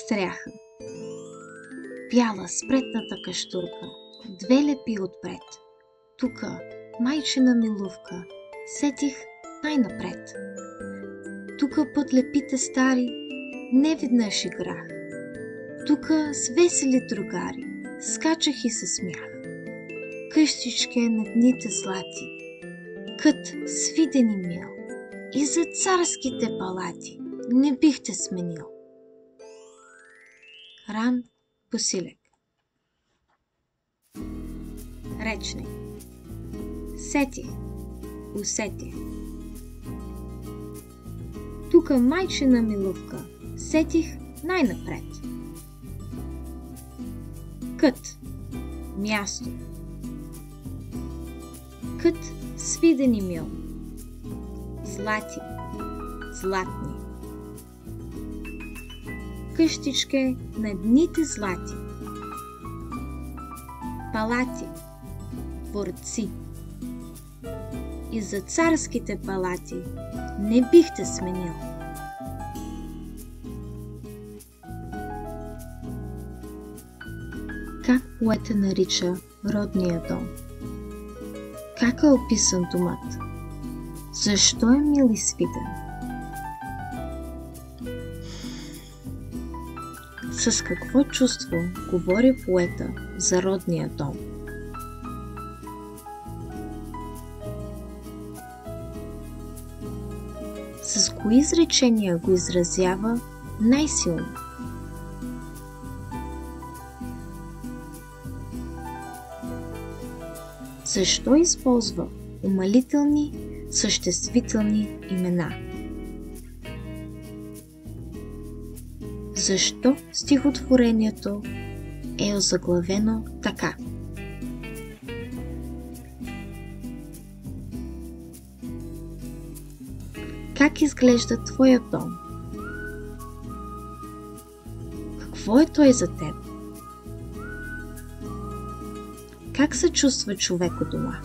стряха. Бяла спретната каштурка, две лепи отпред. Тука, майчина милувка, сетих най-напред. Тука под лепите стари, неведнъж играх. Тука с весели другари, скачах и се смях. Къщичке на дните злати, кът свиден и мил, и за царските палати не бих те сменил. Ран Босилек. Речник. Сетих, усетих. Тука майчина милувка, сетих най-напред. Кът. Място. Кът свиден и мил. Злати. Златни. Къщичке на дните злати. Палати. Дворци. И за царските палати не бих те сменил. Как поета нарича родния дом? Как е описан домът? Защо е мил и свиден? С какво чувство говори поета за родния дом? С кои изречения го изразява най-силно? Защо използва умалителни, съществителни имена? Защо стихотворението е озаглавено така? Как изглежда твоят дом? Какво е той за теб? Как се чувства човек у дома?